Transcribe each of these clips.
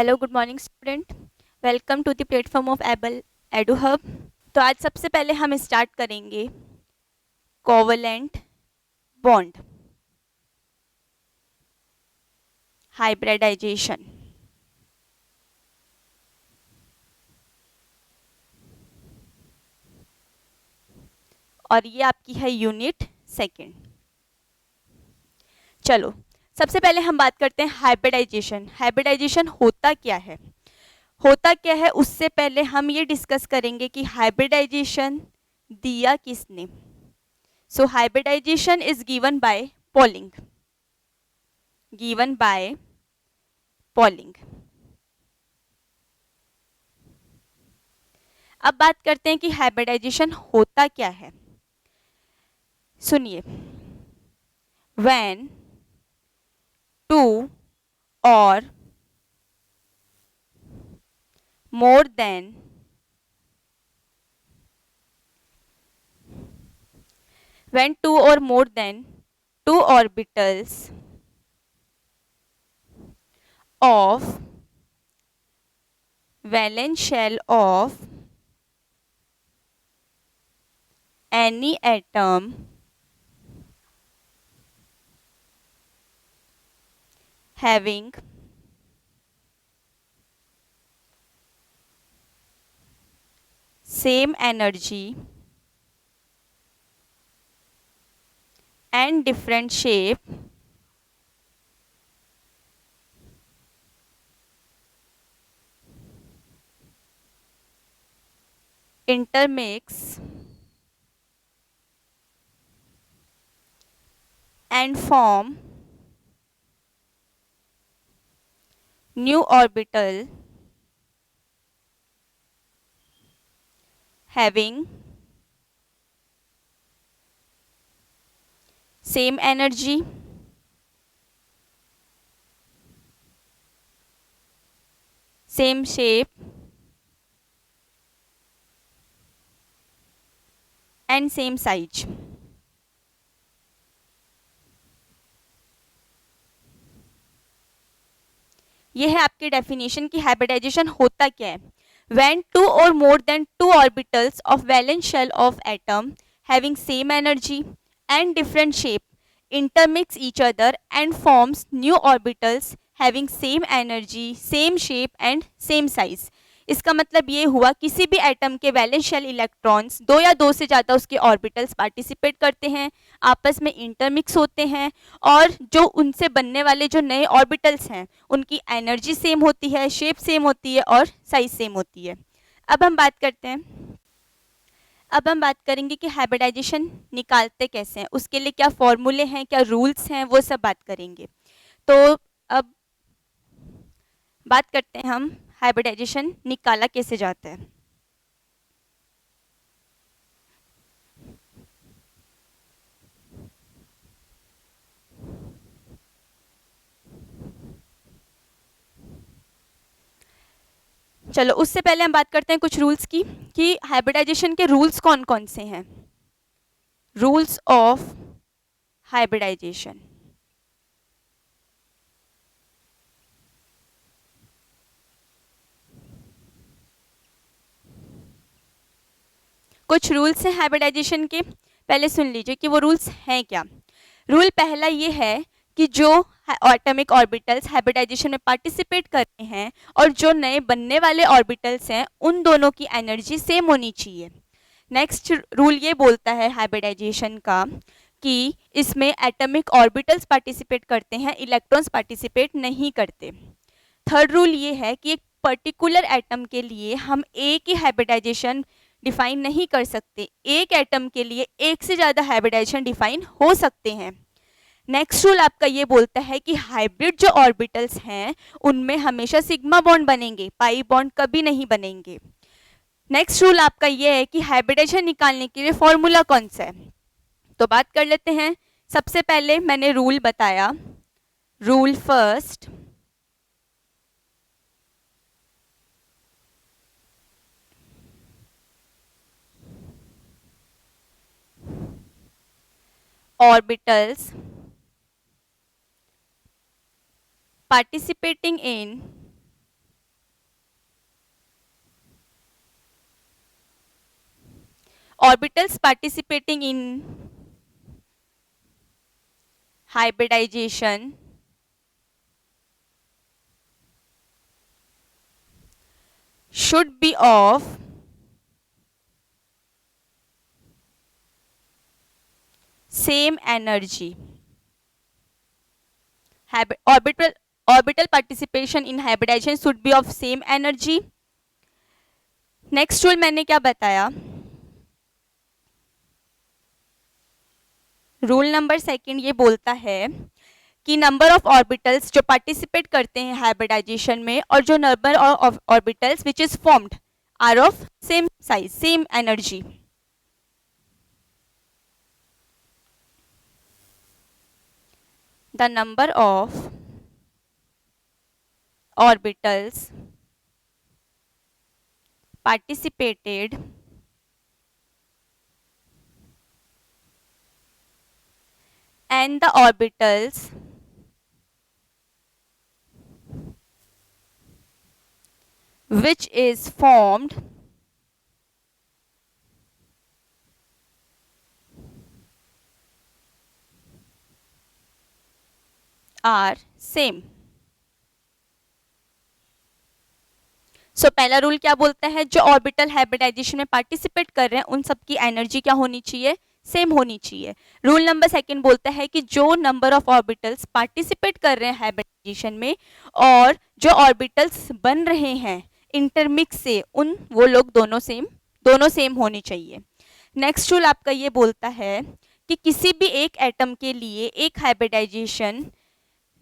Hello good morning student. Welcome to the platform of able edu hub. तो आज सबसे पहले हम स्टार्ट करेंगे कोवलेंट बॉन्ड हाइब्रिडाइजेशन। और ये आपकी है यूनिट सेकंड। चलो सबसे पहले हम बात करते हैं हाइब्रिडाइजेशन। हाइब्रिडाइजेशन होता क्या है? होता क्या है उससे पहले हम ये डिस्कस करेंगे कि हाइब्रिडाइजेशन दिया किसने। So hybridisation is given by Pauling. Given by Pauling. अब बात करते हैं कि हाइब्रिडाइजेशन होता क्या है। सुनिए, व्हेन टू और more than when two or more than two orbitals of valence shell of any atom having same energy and different shape intermix and form new orbital having same energy same shape and same size। ये है आपकी definition की hybridisation होता क्या है। When two or more than two orbitals of valence shell of atom having same energy and different shape intermix each other and forms new orbitals having same energy, same shape and same size। इसका मतलब ये हुआ किसी भी atom के valence shell electrons दो या दो से ज़्यादा उसके ऑर्बिटल्स पार्टिसिपेट करते हैं, आपस में इंटरमिक्स होते हैं और जो उनसे बनने वाले जो नए ऑर्बिटल्स हैं उनकी एनर्जी सेम होती है, शेप सेम होती है और साइज सेम होती है। अब हम बात करते हैं, अब हम बात करेंगे कि हाइब्रिडाइजेशन निकालते कैसे हैं, उसके लिए क्या फॉर्मूले हैं, क्या रूल्स हैं, वो सब बात करेंगे। तो अब बात करते हैं हम हाइब्रिडाइजेशन निकाला कैसे जाता है। चलो उससे पहले हम बात करते हैं कुछ रूल्स की कि हाइब्रिडाइजेशन के रूल्स कौन कौन से हैं। Rules of hybridization. कुछ रूल्स हैं हाइब्रिडाइजेशन के, पहले सुन लीजिए कि वो रूल्स हैं क्या। रूल पहला ये है कि जो एटॉमिक ऑर्बिटल्स हाइब्रिडाइजेशन में पार्टिसिपेट कर रहे हैं और जो नए बनने वाले ऑर्बिटल्स हैं उन दोनों की एनर्जी सेम होनी चाहिए। नेक्स्ट रूल ये बोलता है हाइब्रिडाइजेशन का कि इसमें एटॉमिक ऑर्बिटल्स पार्टिसिपेट करते हैं, इलेक्ट्रॉन्स पार्टिसिपेट नहीं करते। थर्ड रूल ये है कि एक पर्टिकुलर एटम के लिए हम एक ही हाइब्रिडाइजेशन डिफाइन नहीं कर सकते, एक एटम के लिए एक से ज़्यादा हाइब्रिडाइजेशन डिफाइन हो सकते हैं। नेक्स्ट रूल आपका ये बोलता है कि हाइब्रिड जो ऑर्बिटल्स हैं उनमें हमेशा सिग्मा बॉन्ड बनेंगे, पाई बॉन्ड कभी नहीं बनेंगे। नेक्स्ट रूल आपका ये है कि हाइब्रिडाइजेशन निकालने के लिए फॉर्मूला कौन सा है। तो बात कर लेते हैं। सबसे पहले मैंने रूल बताया, rule first, orbitals participating in orbitals participating in hybridization should be of same energy. Orbital participation in hybridization should be of same energy. Next rule मैंने क्या बताया? रूल नंबर सेकंड ये बोलता है कि नंबर ऑफ ऑर्बिटल्स जो participate करते हैं हाइब्रिडाइजेशन में और जो number of orbitals which is formed are of same size, same energy. The number of orbitals participated and the orbitals which is formed are same. सो पहला रूल क्या बोलता है? जो ऑर्बिटल हाइब्रिडाइजेशन में पार्टिसिपेट कर रहे हैं उन सबकी एनर्जी क्या होनी चाहिए? सेम होनी चाहिए. रूल नंबर सेकंड बोलता है कि जो नंबर ऑफ ऑर्बिटल्स पार्टिसिपेट कर रहे हैं हाइब्रिडाइजेशन में और जो ऑर्बिटल्स बन रहे हैं इंटरमिक्स से उन वो लोग दोनों सेम होनी चाहिए. नेक्स्ट रूल आपका ये बोलता है कि किसी भी एक एटम के लिए एक हाइब्रिडाइजेशन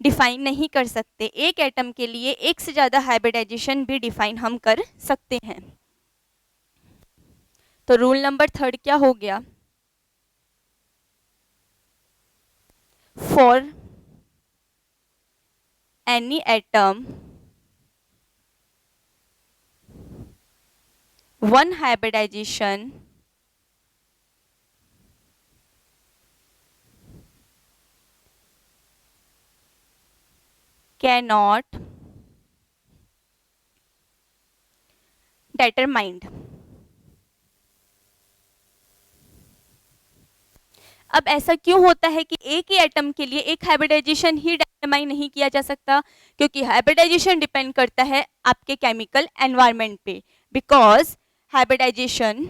डिफाइन नहीं कर सकते. एक एटम के लिए एक से ज्यादा हाइब्रिडाइजेशन भी डिफाइन हम कर सकते हैं. तो रूल नंबर थर्ड क्या हो गया? For any atom one hybridization cannot determined. अब ऐसा क्यों होता है कि एक ही एटम के लिए एक हाइब्रिडाइजेशन ही डिटरमाइन नहीं किया जा सकता? क्योंकि हाइब्रिडाइजेशन डिपेंड करता है आपके केमिकल एनवायरनमेंट पे. Because hybridization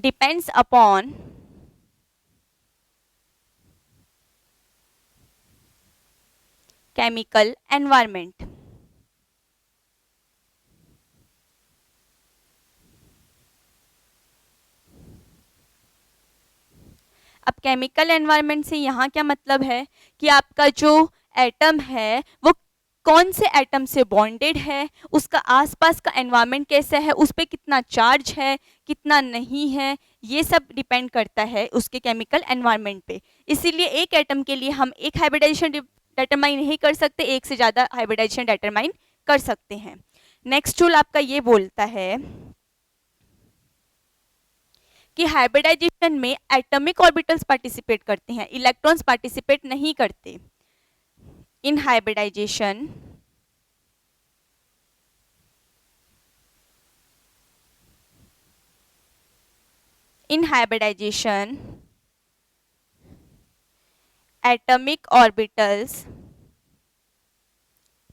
depends upon chemical environment. अब केमिकल एनवायरनमेंट से यहाँ क्या मतलब है कि आपका जो एटम है वो कौन से एटम से बॉन्डेड है, उसका आसपास का एनवायरनमेंट कैसा है, उस पर कितना चार्ज है, कितना नहीं है, ये सब डिपेंड करता है उसके केमिकल एनवायरनमेंट पे. इसीलिए एक एटम के लिए हम एक हाइब्रिडाइजेशन डिटरमाइन नहीं कर सकते, एक से ज़्यादा हाइब्रिडाइजेशन डिटरमाइन कर सकते हैं. नेक्स्ट रूल आपका ये बोलता है कि हाइब्रिडाइजेशन में एटॉमिक ऑर्बिटल्स पार्टिसिपेट करते हैं, इलेक्ट्रॉन्स पार्टिसिपेट नहीं करते. इन hybridisation atomic orbitals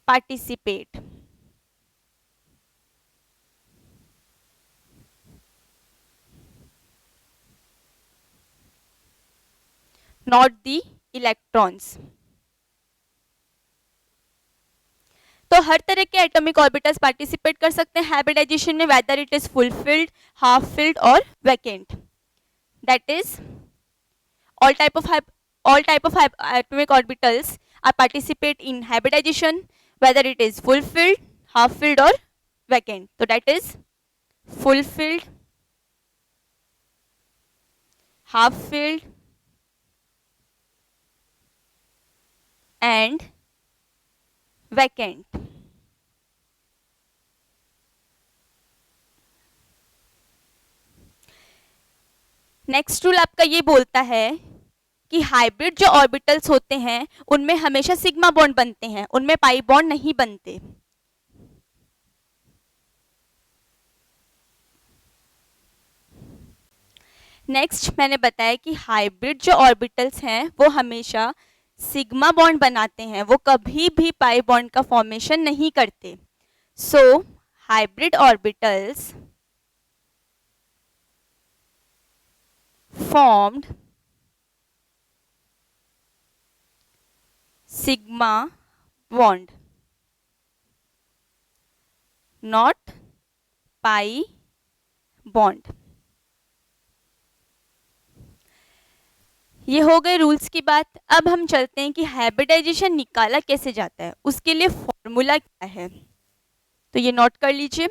participate. Not the electrons. तो हर तरह के एटॉमिक ऑर्बिटल्स पार्टिसिपेट कर सकते हैं हाइब्रिडाइजेशन में, whether it is fulfilled, half filled और vacant. That is all type of atomic orbitals are participate in hybridization, whether it is fulfilled, half filled or vacant. So that is fulfilled, half filled and vacant. Next rule आपका ये बोलता है कि hybrid जो orbitals होते हैं उनमें हमेशा सिग्मा बॉन्ड बनते हैं, उनमें पाई बॉन्ड नहीं बनते। नेक्स्ट मैंने बताया कि हाइब्रिड जो ऑर्बिटल्स हैं वो हमेशा सिग्मा बॉन्ड बनाते हैं, वो कभी भी पाई बॉन्ड का फॉर्मेशन नहीं करते। So hybrid orbitals formed sigma bond, not pi bond। ये हो गए रूल्स की बात। अब हम चलते हैं कि हाइब्रिडाइजेशन निकाला कैसे जाता है, उसके लिए फॉर्मूला क्या है, तो ये नोट कर लीजिए।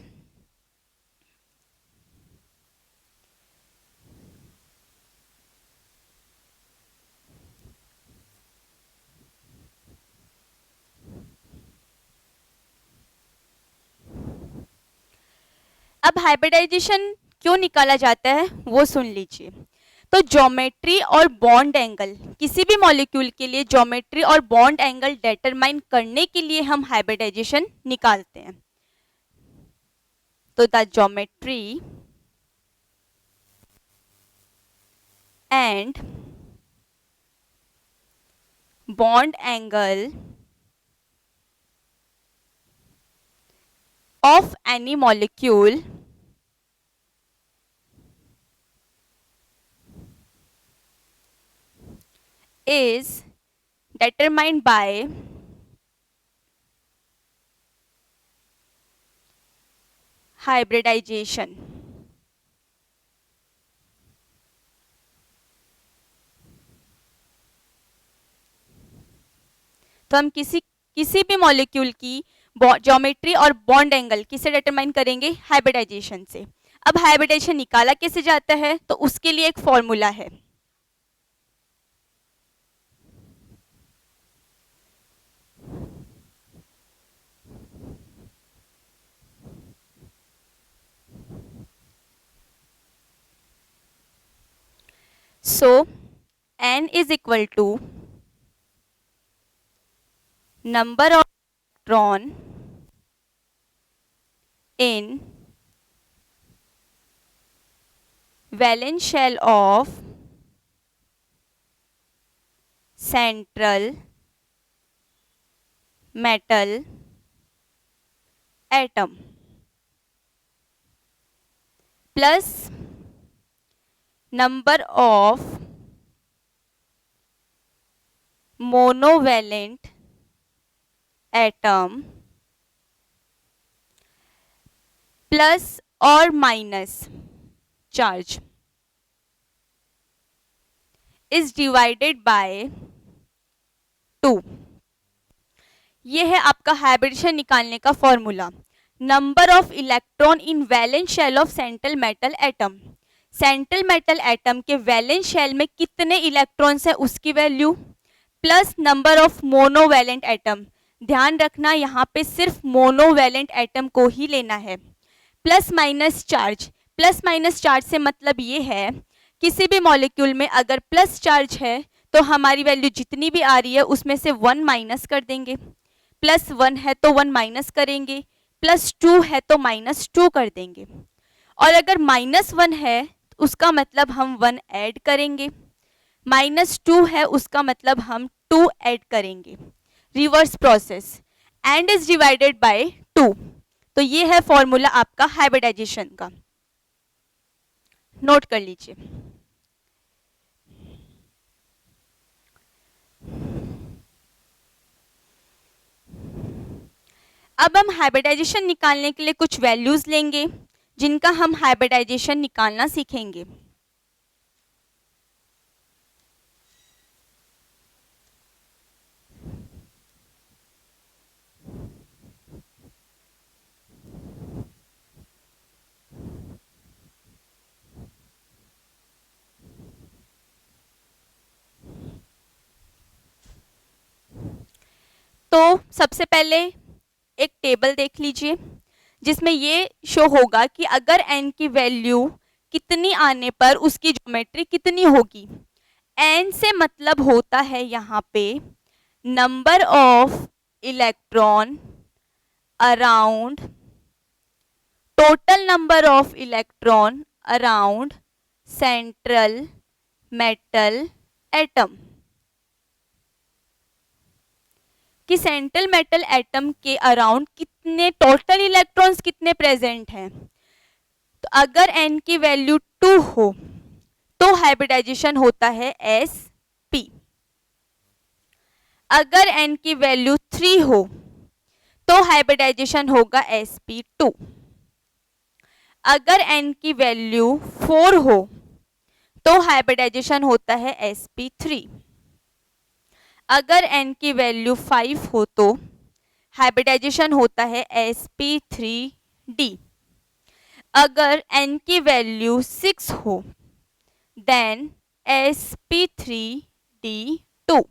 अब हाइब्रिडाइजेशन क्यों निकाला जाता है वो सुन लीजिए। तो ज्योमेट्री और बॉन्ड एंगल, किसी भी मॉलिक्यूल के लिए ज्योमेट्री और बॉन्ड एंगल डिटरमाइन करने के लिए हम हाइब्रिडाइजेशन निकालते हैं। तो the geometry and bond angle of any molecule is determined by hybridization। तो हम किसी भी मॉलिक्यूल की ज्योमेट्री और बॉन्ड एंगल किसे डिटरमाइन करेंगे, हाइब्रिडाइजेशन से। अब हाइब्रिडाइजेशन निकाला कैसे जाता है, तो उसके लिए एक फॉर्मूला है। So n is equal to number of electron in valence shell of central metal atom plus number of monovalent atom plus और minus charge is divided by 2। ये है आपका हाइब्रिडेशन निकालने का formula. Number of electron in valence shell of central metal atom, central metal atom के valence shell में कितने electrons है उसकी value, plus number of monovalent atom, ध्यान रखना यहाँ पे सिर्फ मोनोवैलेंट एटम को ही लेना है, plus minus charge. Plus minus charge से मतलब ये है किसी भी मॉलिक्यूल में अगर प्लस चार्ज है तो हमारी वैल्यू जितनी भी आ रही है उसमें से 1 माइनस कर देंगे, प्लस 1 है तो 1 माइनस करेंगे, प्लस 2 है तो माइनस 2 कर देंगे, और अगर माइनस 1 है तो उसका मतलब हम 1 ऐड करेंगे, माइनस 2 है उसका मतलब हम 2 ऐड करेंगे, reverse process, and is divided by 2। तो ये है फॉर्मूला आपका हाइब्रिडाइजेशन का, नोट कर लीजिए। अब हम हाइब्रिडाइजेशन निकालने के लिए कुछ वैल्यूज लेंगे जिनका हम हाइब्रिडाइजेशन निकालना सीखेंगे। तो सबसे पहले एक टेबल देख लीजिए जिसमें ये शो होगा कि अगर n की वैल्यू कितनी आने पर उसकी ज्योमेट्री कितनी होगी। n से मतलब होता है यहाँ पे number of electron around, total number of electron around central metal atom, कि सेंट्रल मेटल एटम के अराउंड कितने टोटल इलेक्ट्रॉन्स कितने प्रेजेंट हैं। तो अगर n की वैल्यू 2 हो तो हाइब्रिडाइजेशन होता है sp, अगर n की वैल्यू 3 हो तो हाइब्रिडाइजेशन होगा sp2, अगर n की वैल्यू 4 हो तो हाइब्रिडाइजेशन होता है sp3, अगर n की वैल्यू 5 हो तो हाइब्रिडाइजेशन होता है sp3d, अगर n की वैल्यू 6 हो देन sp3d2,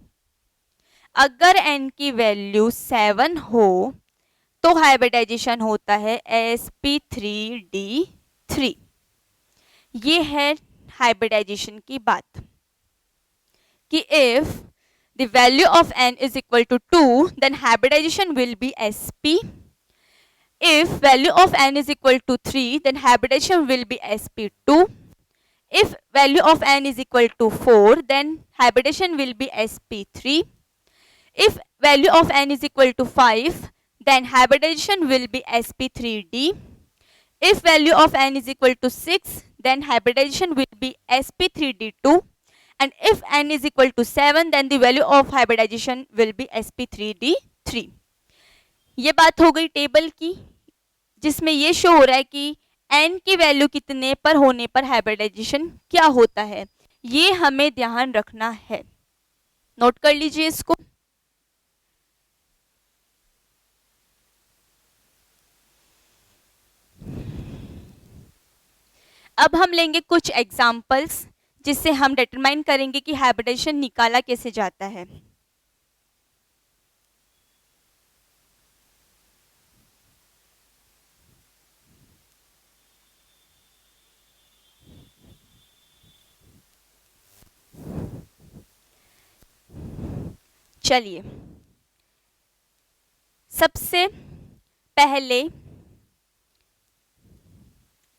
अगर n की वैल्यू 7 हो तो हाइब्रिडाइजेशन होता है sp3d3। ये है हाइब्रिडाइजेशन की बात कि if the value of n is equal to 2 then hybridization will be sp, if value of n is equal to 3 then hybridization will be sp2, if value of n is equal to 4 then hybridization will be sp3, if value of n is equal to 5 then hybridization will be sp3d, if value of n is equal to 6 then hybridization will be sp3d2, and if n is equal to 7 then the value of hybridization will be sp3d3। ये बात हो गई table की जिसमें ये show हो रहा है कि n की वैल्यू कितने पर होने पर हाइब्रिडाइजेशन क्या होता है, ये हमें ध्यान रखना है, नोट कर लीजिए इसको। अब हम लेंगे कुछ एग्जाम्पल्स जिससे हम डिटरमाइन करेंगे कि हाइब्रिडाइजेशन निकाला कैसे जाता है। चलिए सबसे पहले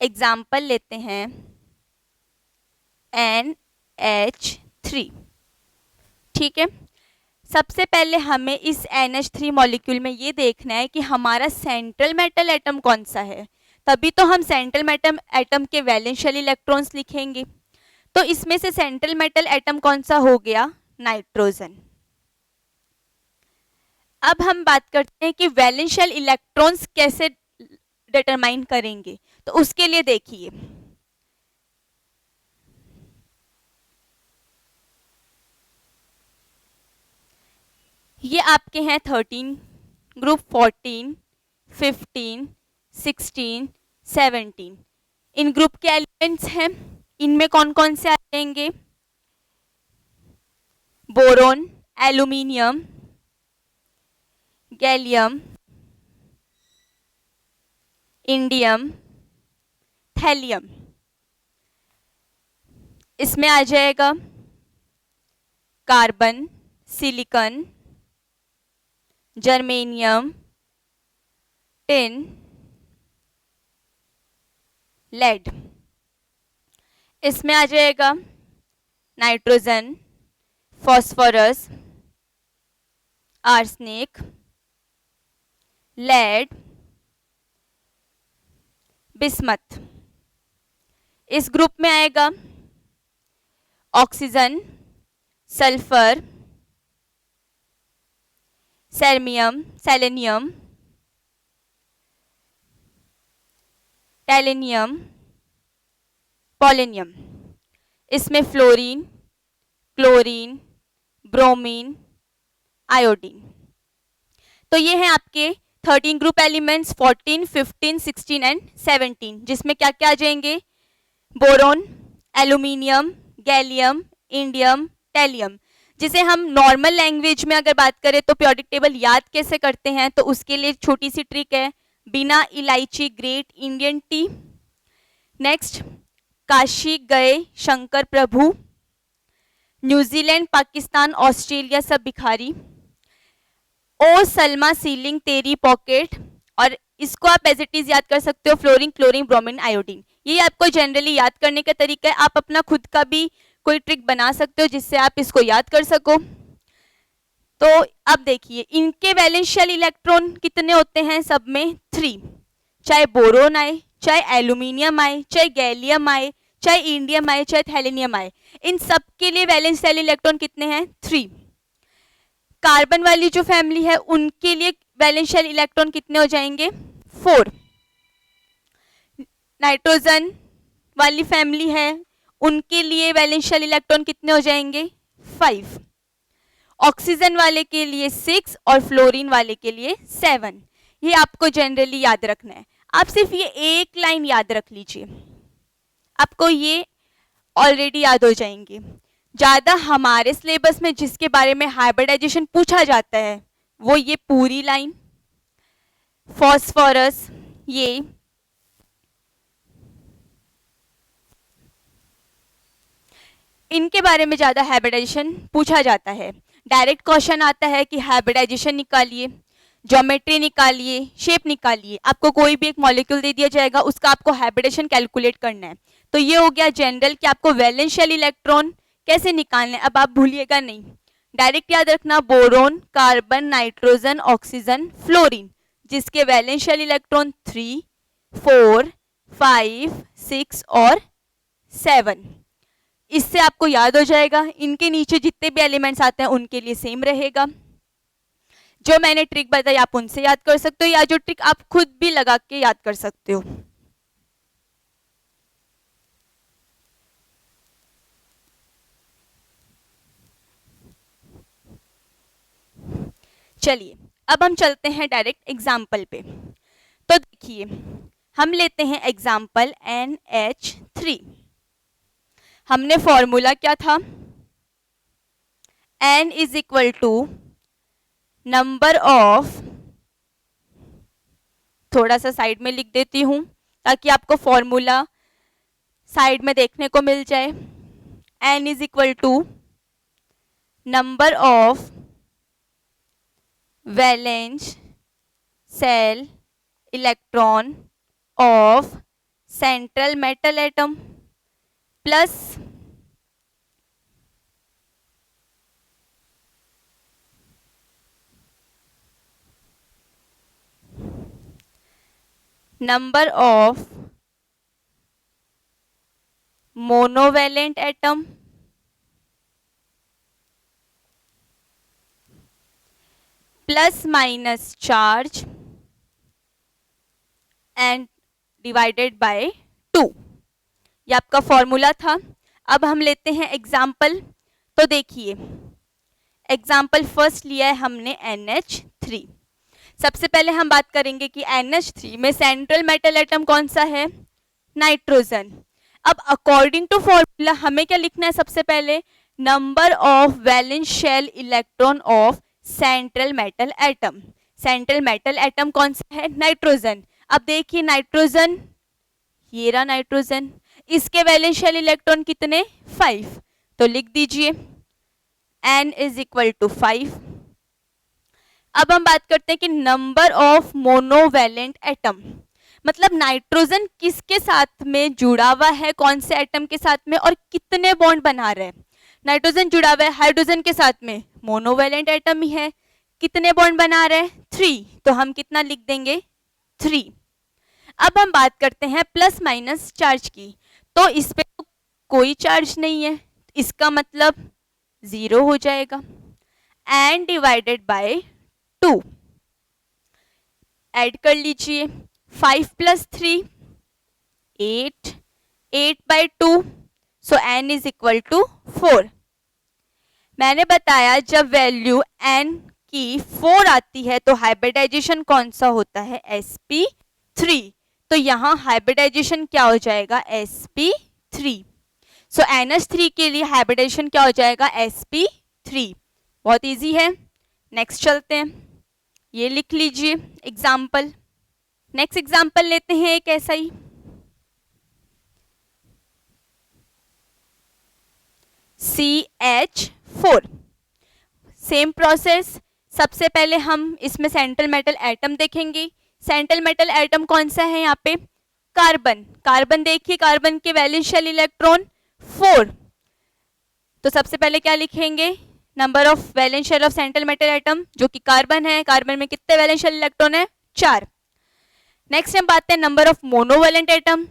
एग्जाम्पल लेते हैं NH3, ठीक है। सबसे पहले हमें इस NH3 मॉलिक्यूल में ये देखना है कि हमारा सेंट्रल मेटल एटम कौन सा है, तभी तो हम सेंट्रल मेटल एटम के वैलेंशियल इलेक्ट्रॉन्स लिखेंगे। तो इसमें से सेंट्रल मेटल एटम कौन सा हो गया, नाइट्रोजन। अब हम बात करते हैं कि वैलेंशियल इलेक्ट्रॉन्स कैसे डिटरमाइन करेंगे, तो उसके लिए देखिए ये आपके हैं 13 ग्रुप, 14, 15, 16, 17, इन ग्रुप के एलिमेंट्स हैं। इनमें कौन कौन से आ जाएंगे, boron, aluminium, gallium, indium, thallium. इसमें आ जाएगा carbon, silicon, germanium, tin, lead. इसमें आ जाएगा nitrogen, phosphorus, arsenic, lead, bismuth. इस ग्रुप में आएगा ऑक्सीजन, सल्फर, सेर्मियम, सेलेनियम, टैलेनियम, पोलेनियम। इसमें फ्लोरीन, क्लोरीन, ब्रोमीन, आयोडीन। तो ये हैं आपके 13 ग्रुप एलिमेंट्स, 14, 15, 16 एंड 17, जिसमें क्या क्या आ जाएंगे, बोरोन, एल्यूमिनियम, गैलियम, इंडियम, टैलियम। जिसे हम नॉर्मल लैंग्वेज में अगर बात करें तो पीरियोडिक टेबल याद कैसे करते हैं, तो उसके लिए छोटी सी ट्रिक है, बिना इलायची great Indian T. Next, Kashi गए शंकर प्रभु, न्यूजीलैंड, पाकिस्तान, ऑस्ट्रेलिया सब भिखारी। ओ सलमा सीलिंग तेरी पॉकेट, और इसको आप एज इट इज याद कर सकते हो, फ्लोरीन, क्लोरीन, ब्रोमीन, आयोडीन। ये आपको जनरली याद करने का तरीका है। आप अपना खुद का भी कोई ट्रिक बना सकते हो जिससे आप इसको याद कर सको। तो अब देखिए इनके वैलेंशियल इलेक्ट्रॉन कितने होते हैं, सब में 3। चाहे बोरोन आए, चाहे एल्यूमिनियम आए, चाहे गैलियम आए, चाहे इंडियम आए, चाहे थैलेनियम आए, इन सब के लिए वैलेंशियल इलेक्ट्रॉन कितने हैं, 3। कार्बन वाली जो फैमिली है उनके लिए वैलेंशियल इलेक्ट्रॉन कितने हो जाएंगे, 4। नाइट्रोजन वाली फैमिली है उनके लिए वैलेंशियल इलेक्ट्रॉन कितने हो जाएंगे, 5। ऑक्सीजन वाले के लिए 6 और फ्लोरीन वाले के लिए 7। ये आपको जनरली याद रखना है। आप सिर्फ ये एक लाइन याद रख लीजिए, आपको ये ऑलरेडी याद हो जाएंगे। ज़्यादा हमारे सिलेबस में जिसके बारे में हाइब्रिडाइजेशन पूछा जाता है वो ये पूरी लाइन, फॉस्फोरस, ये इनके बारे में ज़्यादा हाइब्रिडाइजेशन पूछा जाता है। डायरेक्ट क्वेश्चन आता है कि हाइब्रिडाइजेशन निकालिए, ज्योमेट्री निकालिए, शेप निकालिए। आपको कोई भी एक मॉलिक्यूल दे दिया जाएगा, उसका आपको हाइब्रिडाइजेशन कैलकुलेट करना है। तो ये हो गया जनरल कि आपको वैलेंशियल इलेक्ट्रॉन कैसे निकालना है। अब आप भूलिएगा नहीं, डायरेक्ट याद रखना, boron, carbon, nitrogen, oxygen, fluorine, जिसके वैलेंशियल इलेक्ट्रॉन 3, 4, 5, 6 और 7। इससे आपको याद हो जाएगा। इनके नीचे जितने भी एलिमेंट्स आते हैं उनके लिए सेम रहेगा। जो मैंने ट्रिक बताई आप उनसे याद कर सकते हो, या जो ट्रिक आप खुद भी लगा के याद कर सकते हो। चलिए अब हम चलते हैं डायरेक्ट एग्जाम्पल पे। तो देखिए हम लेते हैं एग्जाम्पल NH3। हमने फॉर्मूला क्या था, N is equal to number of, थोड़ा सा साइड में लिख देती हूं ताकि आपको फॉर्मूला साइड में देखने को मिल जाए। N is equal to number of valence shell electron of central metal atom plus number of monovalent atom plus minus charge and divided by 2। ये आपका फॉर्मूला था। अब हम लेते हैं एग्जाम्पल। तो देखिए एग्जाम्पल फर्स्ट लिया है हमने NH3। सबसे पहले हम बात करेंगे कि NH3 में सेंट्रल मेटल एटम कौन सा है, नाइट्रोजन। अब अकॉर्डिंग टू फॉर्मूला हमें क्या लिखना है, सबसे पहले number of valence shell electron of central metal atom. Central metal atom कौन सा है, नाइट्रोजन। अब देखिए नाइट्रोजन, ये रहा नाइट्रोजन, इसके वैलेंस शेल इलेक्ट्रॉन कितने, 5। तो लिख दीजिए N इज इक्वल टू 5। अब हम बात करते हैं कि नंबर ऑफ मोनोवैलेंट एटम, मतलब नाइट्रोजन किसके साथ में जुड़ा हुआ है, कौन से एटम के साथ में, और कितने बॉन्ड बना रहे हैं। नाइट्रोजन जुड़ा हुआ है हाइड्रोजन के साथ में, मोनोवैलेंट एटम ही है। कितने बॉन्ड बना रहे हैं, 3। तो हम कितना लिख देंगे, 3। अब हम बात करते हैं प्लस माइनस चार्ज की। तो इस पे तो कोई चार्ज नहीं है, इसका मतलब 0 हो जाएगा। एंड डिवाइडेड बाय 2 ऐड कर लीजिए, 5 plus 3 8, 8 by 2, so n is equal to 4। मैंने बताया जब वैल्यू n की 4 आती है तो हाइब्रिडाइजेशन कौन सा होता है, sp3। तो यहाँ हाइब्रिडाइजेशन क्या हो जाएगा, sp3। सो NH3 के लिए हाइब्रिडाइजेशन क्या हो जाएगा, sp3। बहुत इजी है। नेक्स्ट चलते हैं, ये लिख लीजिए एग्जाम्पल। नेक्स्ट एग्जाम्पल लेते हैं एक ऐसा ही। CH4। सेम प्रोसेस, सबसे पहले हम इसमें सेंट्रल मेटल एटम देखेंगे। सेंट्रल मेटल एटम कौन सा है यहाँ पे? कार्बन। कार्बन देखिए, कार्बन के वैलेंस शेल इलेक्ट्रॉन 4। तो सबसे पहले क्या लिखेंगे? Number of valence shell of central metal atom, जो कि कार्बन है। कार्बन में कितने वैलेंस शेल इलेक्ट्रॉन है? 4। नेक्स्ट हम बात हैं number of monovalent atom.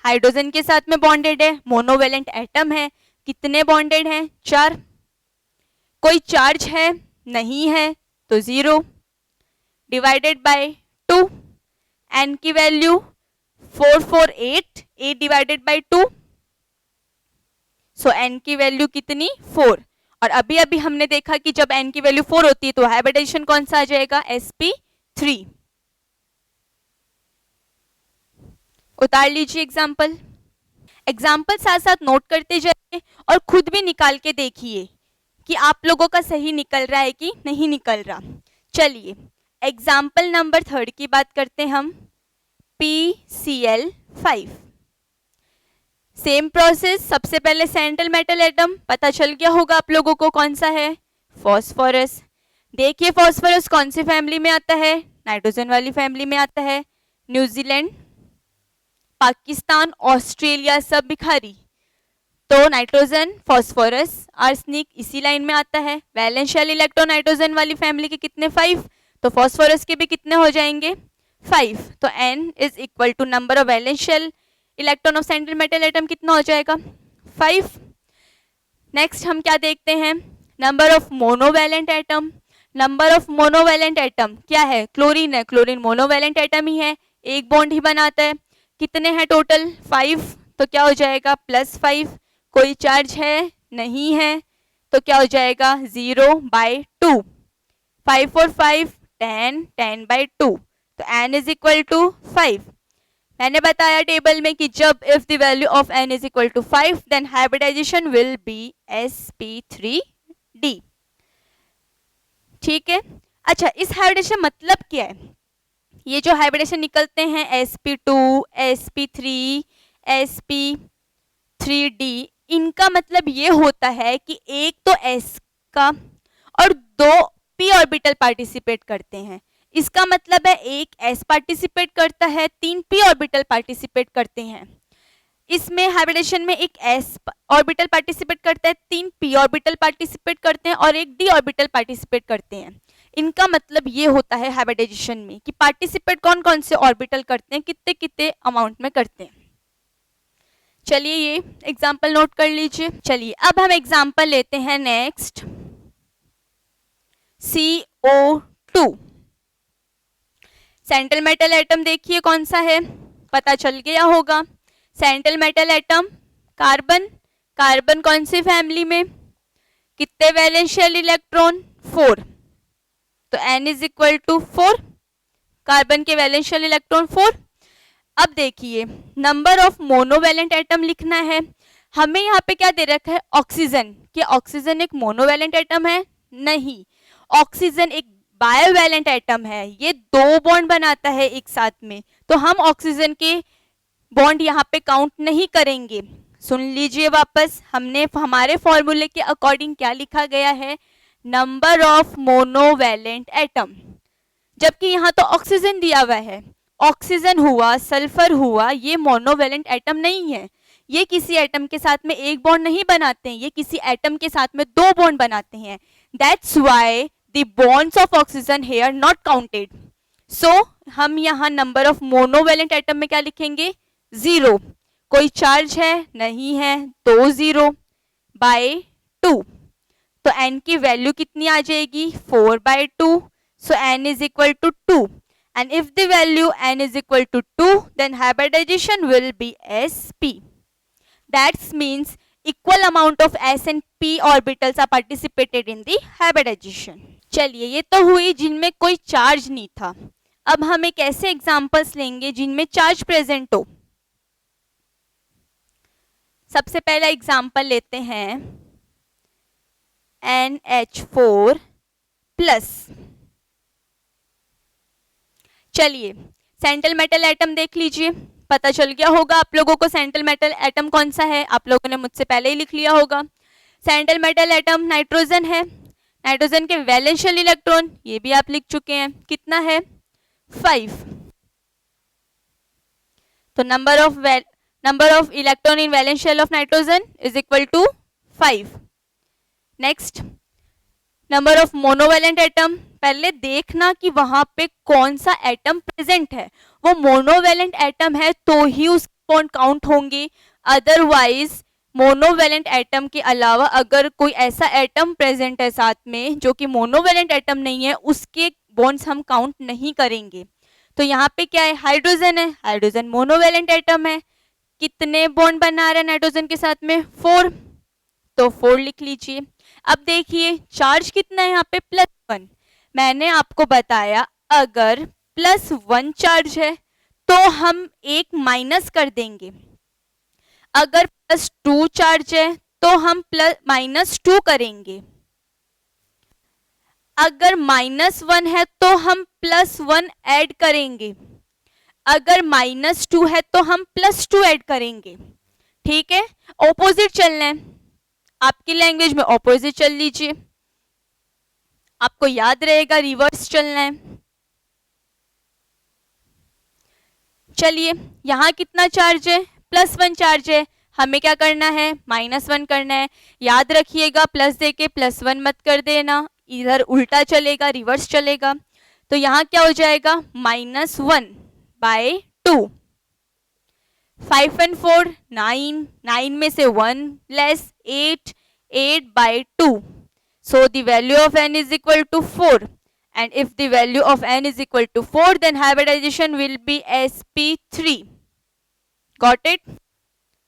Hydrogen के साथ में बॉन्डेड है, मोनोवैलेंट एटम है, कितने बॉन्डेड हैं? 4। कोई चार्ज है? नहीं है, तो 0 डिवाइडेड बाय 2। एन की value 448, 8 divided by 2, so n की वैल्यू कितनी? 4। और अभी अभी हमने देखा कि जब एन की वैल्यू 4 होती है तो हाइब्रिडाइजेशन कौन सा आ जाएगा? sp3। उतार लीजिए एग्जाम्पल। एग्जाम्पल साथ साथ नोट करते जाइए और खुद भी निकाल के देखिए कि आप लोगों का सही निकल रहा है कि नहीं निकल रहा। चलिए एग्जाम्पल नंबर 3 की बात करते हैं हम, PCl5। सेम प्रोसेस, सबसे पहले सेंट्रल मेटल एटम पता चल गया होगा आप लोगों को कौन सा है? फॉस्फोरस। देखिए फॉस्फोरस कौन सी फैमिली में आता है? नाइट्रोजन वाली फैमिली में आता है। न्यूजीलैंड, पाकिस्तान, ऑस्ट्रेलिया सब भिखारी, तो नाइट्रोजन, फॉस्फोरस, आर्सेनिक इसी लाइन में आता है। वैलेंस शेल इलेक्ट्रॉन नाइट्रोजन वाली फैमिली के कितने? 5। तो फॉस्फोरस के भी कितने हो जाएंगे? 5। तो n is equal to number of valence shell electron of central metal atom कितना हो जाएगा? 5। नेक्स्ट हम क्या देखते हैं? Number of monovalent atom. Number of monovalent atom क्या है? क्लोरीन है, क्लोरीन मोनोवैलेंट एटम ही है, एक बॉन्ड ही बनाता है। कितने हैं टोटल? 5। तो क्या हो जाएगा? +5। कोई चार्ज है? नहीं है, तो क्या हो जाएगा? 0/2। 5 और 5 10, 10/2, तो n इज इक्वल टू 5। मैंने बताया टेबल में कि जब if the value of n is equal to 5 then hybridization will be sp3d। ठीक है। अच्छा, इस हाइब्रिडेशन मतलब क्या है? ये जो हाइब्रिडेशन निकलते हैं sp2, sp3, sp3d, इनका मतलब ये होता है कि एक तो s का और 2 p ऑर्बिटल पार्टिसिपेट करते हैं। इसका मतलब है एक s पार्टिसिपेट करता है, 3 p ऑर्बिटल पार्टिसिपेट करते हैं। इसमें हाइब्रिडेशन में एक s ऑर्बिटल पार्टिसिपेट करता है, 3 p ऑर्बिटल पार्टिसिपेट करते हैं और एक d ऑर्बिटल पार्टिसिपेट करते हैं। इनका मतलब ये होता है हाइब्रिडाइजेशन में कि पार्टिसिपेट कौन कौन से ऑर्बिटल करते हैं, कितने कितने अमाउंट में करते हैं। चलिए ये एग्जाम्पल नोट कर लीजिए। चलिए अब हम एग्जाम्पल लेते हैं next, CO2। Central metal atom देखिए कौन सा है, पता चल गया होगा। Central metal atom carbon, carbon कौन सी फैमिली में? कितने वैलेंस शेल इलेक्ट्रॉन? 4। तो n is equal to 4, carbon के वैलेंस शेल इलेक्ट्रॉन 4। अब देखिए नंबर ऑफ मोनोवैलेंट एटम लिखना है। हमें यहाँ पे क्या दे रखा है? ऑक्सीजन। क्या ऑक्सीजन एक मोनोवैलेंट एटम है? नहीं, ऑक्सीजन एक बायोवैलेंट एटम है, ये 2 बॉन्ड बनाता है एक साथ में, तो हम ऑक्सीजन के बॉन्ड यहाँ पे काउंट नहीं करेंगे। सुन लीजिए वापस, हमने हमारे फॉर्मूले के अकॉर्डिंग क्या लिखा गया है? नंबर ऑफ मोनोवैलेंट एटम, जबकि यहाँ तो ऑक्सीजन दिया हुआ है। ऑक्सीजन हुआ, सल्फर हुआ, ये मोनोवैलेंट एटम नहीं है। ये किसी एटम के साथ में एक बॉन्ड नहीं बनाते हैं, ये किसी एटम के साथ में 2 बॉन्ड बनाते हैं। That's why the bonds of oxygen here not counted. So हम यहाँ नंबर ऑफ मोनोवैलेंट एटम में क्या लिखेंगे? 0। कोई चार्ज है? नहीं है, तो 0/2। तो n की वैल्यू कितनी आ जाएगी? 4/2। So n is equal to 2, and if the value n is equal to 2 then hybridization will be sp. That means equal amount of s and p orbitals are participated in the hybridization. चलिए ये तो हुई जिनमें कोई charge नहीं था। अब हम एक ऐसे एग्जांपल्स लेंगे जिनमें चार्ज प्रेजेंट हो। सबसे पहला एग्जांपल लेते हैं NH4+। चलिए सेंट्रल मेटल एटम देख लीजिए, पता चल गया होगा आप लोगों को सेंट्रल मेटल एटम कौन सा है, आप लोगों ने मुझसे पहले ही लिख लिया होगा। सेंट्रल मेटल एटम नाइट्रोजन है, नाइट्रोजन के वैलेंस शेल इलेक्ट्रॉन ये भी आप लिख चुके हैं, कितना है 5। तो number of electron in valence shell of nitrogen is equal to 5। Next, number of monovalent atom, पहले देखना कि वहां पे कौन सा एटम प्रेजेंट है, वो मोनोवैलेंट एटम है तो ही उसके बॉन्ड काउंट होंगे, अदरवाइज मोनोवैलेंट एटम के अलावा अगर कोई ऐसा एटम प्रेजेंट है साथ में जो कि मोनोवैलेंट एटम नहीं है, उसके बॉन्ड्स हम काउंट नहीं करेंगे। तो यहाँ पे क्या है, हाइड्रोजन है, हाइड्रोजन मोनोवैलेंट एटम है, कितने बॉन्ड बना रहा है नाइट्रोजन के साथ में 4, तो 4 लिख लीजिए। अब देखिए चार्ज कितना है यहाँ पे +1, मैंने आपको बताया अगर +1 चार्ज है तो हम एक माइनस कर देंगे, अगर +2 चार्ज है तो हम -2 करेंगे, अगर -1 है तो हम +1 ऐड करेंगे, अगर -2 है तो हम +2 ऐड करेंगे। ठीक है, ऑपोजिट चलना है, आपकी लैंग्वेज में ऑपोजिट चल लीजिए, आपको याद रहेगा रिवर्स चलना है। चलिए यहां कितना चार्ज है, +1 चार्ज है, हमें क्या करना है, -1 करना है। याद रखिएगा प्लस देके +1 मत कर देना, इधर उल्टा चलेगा, रिवर्स चलेगा। तो यहां क्या हो जाएगा, -1/2। 5 and 4 9, 9 में से 1 less 8, 8/2। So the value of n is equal to 4, and if the value of n is equal to 4 then hybridization will be sp3। Got it?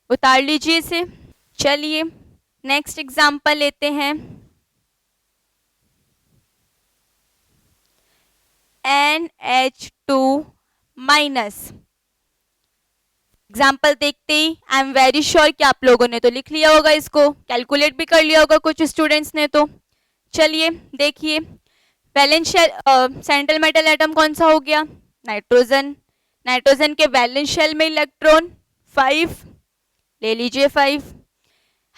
उतार लीजिए इसे। चलिए नेक्स्ट एग्जाम्पल लेते हैं, NH2-। एग्जाम्पल देखते ही आई एम वेरी श्योर कि आप लोगों ने तो लिख लिया होगा, इसको कैलकुलेट भी कर लिया होगा कुछ स्टूडेंट्स ने। तो चलिए देखिए, valence shell central metal atom कौन सा हो गया, नाइट्रोजन। नाइट्रोजन के वैलेंस शेल में इलेक्ट्रॉन 5, ले लीजिए 5।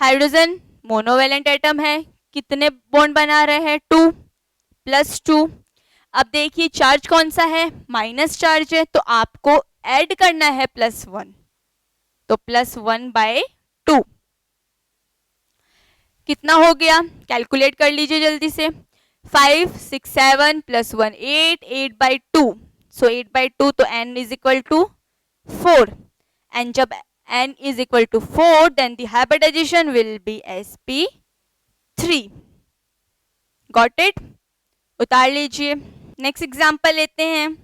हाइड्रोजन मोनोवैलेंट एटम है, कितने बॉन्ड बना रहे हैं 2 +2। अब देखिए चार्ज कौन सा है, माइनस चार्ज है, तो आपको ऐड करना है +1, तो +1/2 कितना हो गया, कैलकुलेट कर लीजिए जल्दी से। 5 6 7 +1 8, 8/2, सो 8/2, तो n is equal to 4, and जब n is equal to 4 then the hybridization will be sp3। Got it? उतार लीजिए। नेक्स्ट एग्जांपल लेते हैं,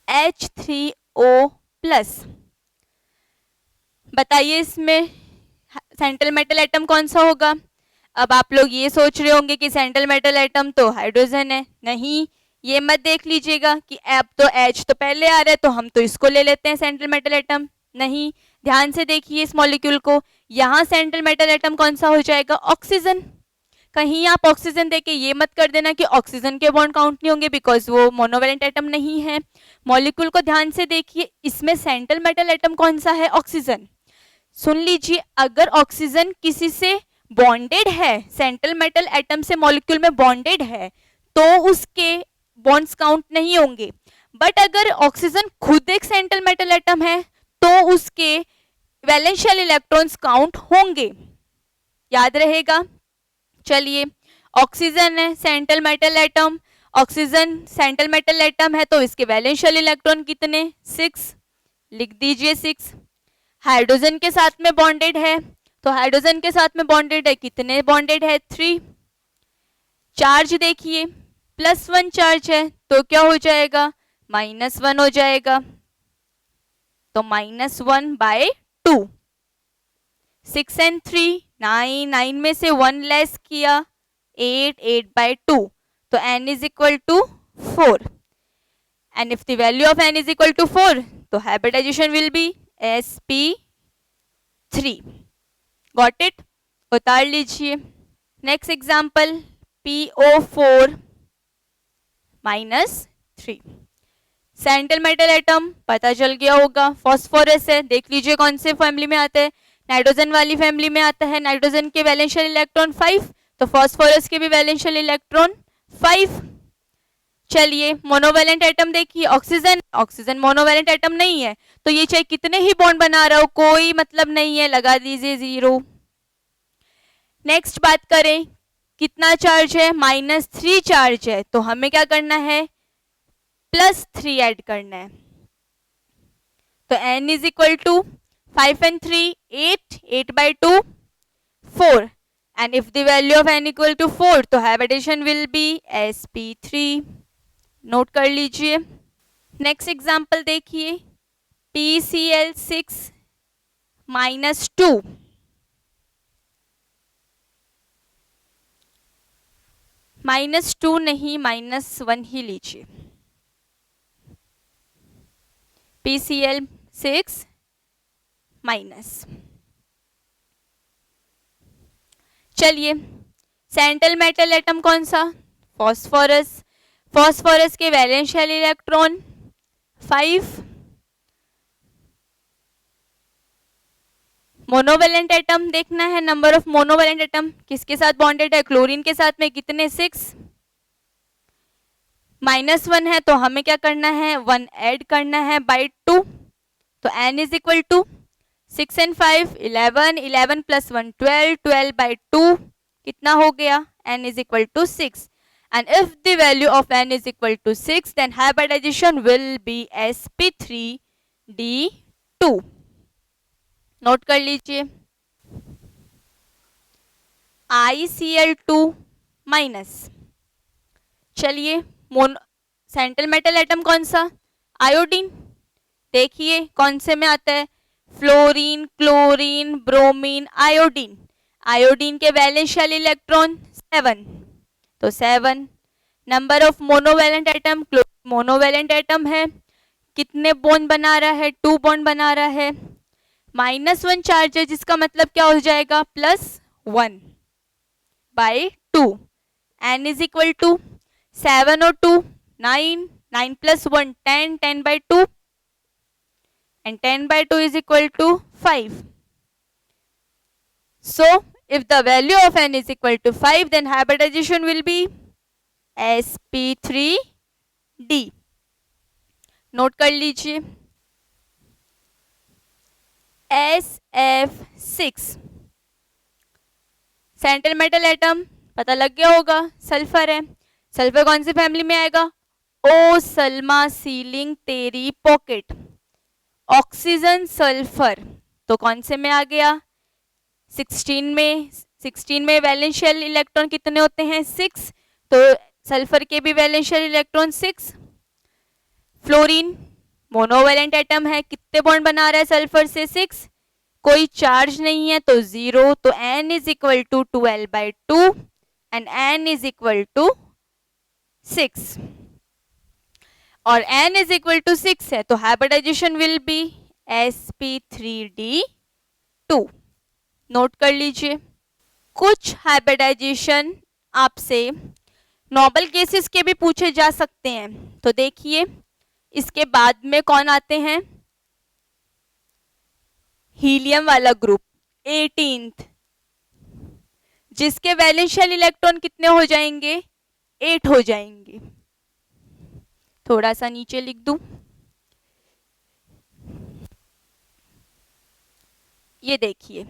H3O+। बताइए इसमें सेंट्रल मेटल एटम कौन सा होगा। अब आप लोग ये सोच रहे होंगे कि सेंट्रल मेटल एटम तो हाइड्रोजन है, नहीं, ये मत देख लीजिएगा कि अब तो H तो पहले आ रहा है तो हम तो इसको ले लेते हैं सेंट्रल मेटल एटम, नहीं, ध्यान से देखिए इस मॉलिक्यूल को। यहाँ सेंट्रल मेटल एटम कौन सा हो जाएगा, ऑक्सीजन। कहीं आप ऑक्सीजन देके ये मत कर देना कि ऑक्सीजन के बॉन्ड काउंट नहीं होंगे, बिकॉज वो मोनोवैलेंट एटम नहीं है। मॉलिक्यूल को ध्यान से देखिए, इसमें सेंट्रल मेटल एटम कौन सा है, ऑक्सीजन। सुन लीजिए, अगर ऑक्सीजन किसी से बॉन्डेड है, सेंट्रल मेटल एटम से मॉलिक्यूल में बॉन्डेड है, तो उसके बॉन्ड्स काउंट नहीं होंगे। बट अगर ऑक्सीजन खुद एक सेंट्रल मेटल एटम है तो उसके वैलेंस शेल इलेक्ट्रॉन्स काउंट होंगे, याद रहेगा। चलिए, ऑक्सीजन है central metal atom, oxygen central metal atom है तो इसके वैलेंस शेल इलेक्ट्रॉन कितने, 6, लिख दीजिए 6। हाइड्रोजन के साथ में बॉन्डेड है, तो हाइड्रोजन के साथ में बॉन्डेड है, कितने बॉन्डेड है, 3। चार्ज देखिए +1 चार्ज है तो क्या हो जाएगा, -1 हो जाएगा, तो -1/2। 6 and 3 9, 9 में से 1 लेस किया, 8, 8/2, तो n is equal to 4, and if the value of n is equal to 4 तो hybridization will be sp3। Got it? उतार लीजिए। Next example, PO4-3। Central metal atom पता चल गया होगा, फॉस्फोरस है, देख लीजिए कौन से फैमिली में आता है, नाइट्रोजन वाली फैमिली में आता है। नाइट्रोजन के वैलेंशियल इलेक्ट्रॉन 5, तो फॉस्फोरस के भी वैलेंशियल इलेक्ट्रॉन 5। चलिए मोनोवैलेंट एटम देखिए, ऑक्सीजन, ऑक्सीजन मोनोवैलेंट एटम नहीं है, तो ये चाहे कितने ही बॉन्ड बना रहा हो कोई मतलब नहीं है, लगा दीजिए 0। नेक्स्ट बात करें, कितना चार्ज है, -3 चार्ज है, तो हमें क्या करना है, +3 ऐड करना है। तो n is equal to 5 and 3 8, 8/2 4, and if the value of n equal to 4 तो habitation will be sp3। Note कर लीजिए। नेक्स्ट एग्जांपल देखिए, PCl6 -2, -2 नहीं -1 ही लीजिए, PCl6 माइनस। चलिए सेंट्रल मेटल एटम कौन सा, फॉस्फोरस, फॉस्फोरस के वैलेंशियल इलेक्ट्रॉन 5। मोनोवैलेंट एटम देखना है, नंबर ऑफ मोनोवैलेंट एटम किसके साथ बॉन्डेड है, क्लोरीन के साथ में, कितने 6, -1 है, तो हमें क्या करना है, 1 ऐड करना है बाई 2, तो n is equal to 6 and 5 11, 11 + 1 12, 12/2 कितना हो गया, n is equal to 6, and if the value of n is equal to 6 then hybridization will be sp3d2। Note कर लीजिए, ICl2 माइनस। चलिए सेंट्रल मेटल एटम कौन सा, आयोडीन, देखिए कौन से में आता है, fluorine, chlorine, bromine, iodine. Iodine के वैलेंशियल इलेक्ट्रॉन 7, तो 7। Number of monovalent atom, monovalent atom है, कितने बॉन्ड बना रहा है, 2 बॉन्ड बना रहा है, -1 चार्ज है, जिसका मतलब क्या हो जाएगा, +1/2, n इज इक्वल टू 7 और 2 9, 9 + 1 10, 10/2, and 10/2 is equal to 5. So if the value of n is equal to 5 then hybridization will be sp3d। Note कर लीजिए, SF6 सेंट्रल मेटल एटम पता लग गया होगा, सल्फर है, सल्फर कौन सी फैमिली में आएगा, ओ सलमा सीलिंग तेरी पॉकेट। ऑक्सीजन सल्फर तो कौन से में आ गया, 16 में, 16 में वैलेंशियल इलेक्ट्रॉन कितने होते हैं, 6, तो सल्फर के भी वैलेंशियल इलेक्ट्रॉन 6। फ्लोरीन मोनोवैलेंट एटम है, कितने बॉन्ड बना रहा है सल्फर से, 6, कोई चार्ज नहीं है तो 0, तो n is equal to 12/2 and n is equal to 6, और n इज इक्वल टू 6 है, तो hybridization will B sp3d2। Note कर लीजिए, कुछ हाइब्रिडाइजेशन आपसे नोबल केसेस के भी पूछे जा सकते हैं, तो देखिए इसके बाद में कौन आते हैं, हीलियम वाला ग्रुप 18th, जिसके वैलेंशियल इलेक्ट्रॉन कितने हो जाएंगे, 8 हो जाएंगे। थोड़ा सा नीचे लिख दूं, ये देखिए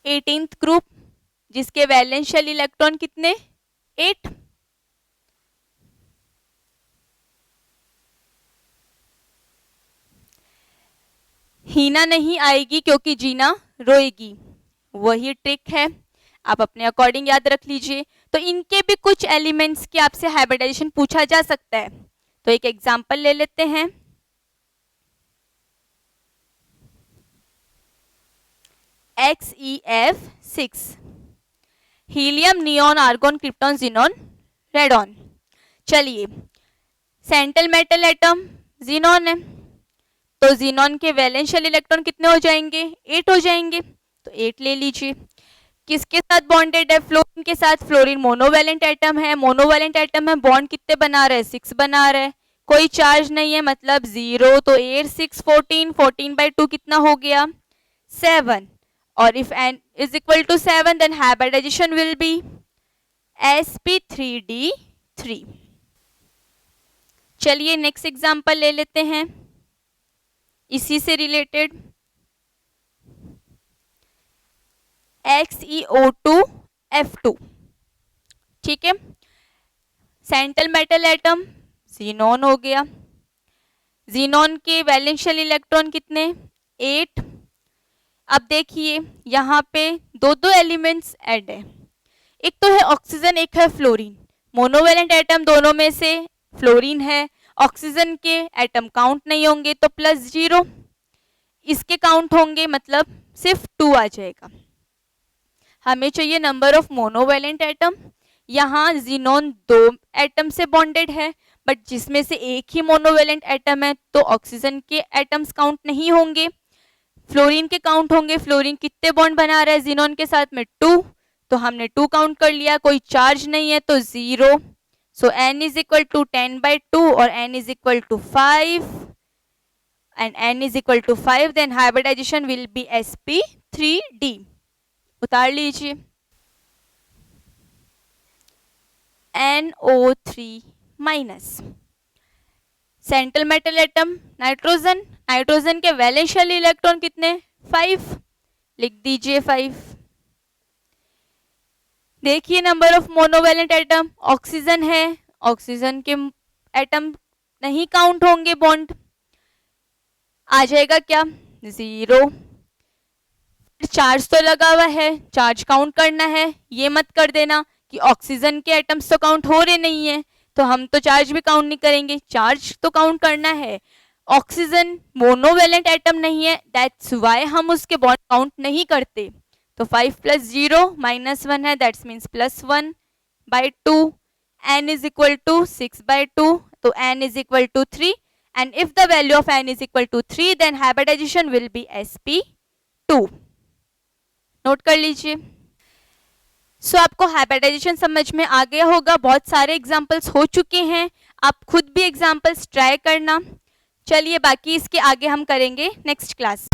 18th ग्रुप जिसके वैलेंशियल इलेक्ट्रॉन कितने, 8। हीना नहीं आएगी क्योंकि जीना रोएगी, वही ट्रिक है, आप अपने अकॉर्डिंग याद रख लीजिए। तो इनके भी कुछ एलिमेंट्स के आपसे हाइब्रिडाइजेशन पूछा जा सकता है, तो एक एग्जांपल ले लेते हैं। XeF6 helium, neon, argon, krypton, xenon, radon. चलिए सेंट्रल मेटल एटम जिनॉन है, तो जिनॉन के वैलेंशियल इलेक्ट्रॉन कितने हो जाएंगे, 8 हो जाएंगे, तो 8 ले लीजिए। किसके साथ बॉन्डेड है? फ्लोरीन के साथ। फ्लोरीन मोनोवैलेंट एटम है, मोनोवैलेंट एटम है, बॉन्ड कितने बना रहे हैं? 6 बना रहे हैं, कोई चार्ज नहीं है मतलब 0, तो 8 6 14, 14/2 कितना हो गया? 7। और if n is equal to 7 then hybridization will be sp3d3। चलिए नेक्स्ट एग्जांपल ले लेते हैं इसी से रिलेटेड। XeO2F2, ठीक है। सेंट्रल मेटल एटम जीनोन हो गया। जीनोन के वैलेंशियल इलेक्ट्रॉन कितने? 8। अब देखिए यहाँ पे दो एलिमेंट्स ऐड है, एक तो है ऑक्सीजन, एक है फ्लोरीन। मोनोवैलेंट एटम दोनों में से फ्लोरीन है, ऑक्सीजन के एटम काउंट नहीं होंगे तो +0, इसके काउंट होंगे मतलब सिर्फ 2 आ जाएगा। हमें चाहिए नंबर ऑफ मोनोवैलेंट एटम। यहाँ जीनोन 2 एटम से बॉन्डेड है, बट जिसमें से एक ही मोनोवैलेंट एटम है तो ऑक्सीजन के एटम्स काउंट नहीं होंगे, फ्लोरीन के काउंट होंगे। फ्लोरीन कितने बॉन्ड बना रहा है जीनोन के साथ में? 2, तो हमने 2 काउंट कर लिया, कोई चार्ज नहीं है तो 0। So n is equal to 10/2 और n is equal to 5 and n is equal to 5, then hybridization will be sp3d। उतार लीजिए NO3-। Central metal atom nitrogen, nitrogen के वैलेंशियल इलेक्ट्रॉन कितने? 5, लिख दीजिए 5। देखिए number of monovalent atom, oxygen है, oxygen के एटम नहीं काउंट होंगे, बॉन्ड आ जाएगा क्या? 0। चार्ज तो लगा हुआ है, चार्ज काउंट करना है, ये मत कर देना कि ऑक्सीजन के एटम्स तो काउंट हो रहे नहीं है तो हम तो चार्ज भी काउंट नहीं करेंगे, चार्ज तो काउंट करना है। ऑक्सीजन मोनोवैलेंट एटम नहीं है, दैट्स व्हाई हम उसके बॉन्ड काउंट नहीं करते। तो 5 + 0 -1 है, that's means +1/2। n is equal to 6/2, तो n is equal to 3 and if the value of n is equal to 3 then hybridization will be sp2। Note कर लीजिए। सो आपको हाइब्रिडाइजेशन समझ में आ गया होगा, बहुत सारे एग्जाम्पल्स हो चुके हैं, आप खुद भी एग्जाम्पल्स ट्राई करना। चलिए बाकी इसके आगे हम करेंगे नेक्स्ट क्लास।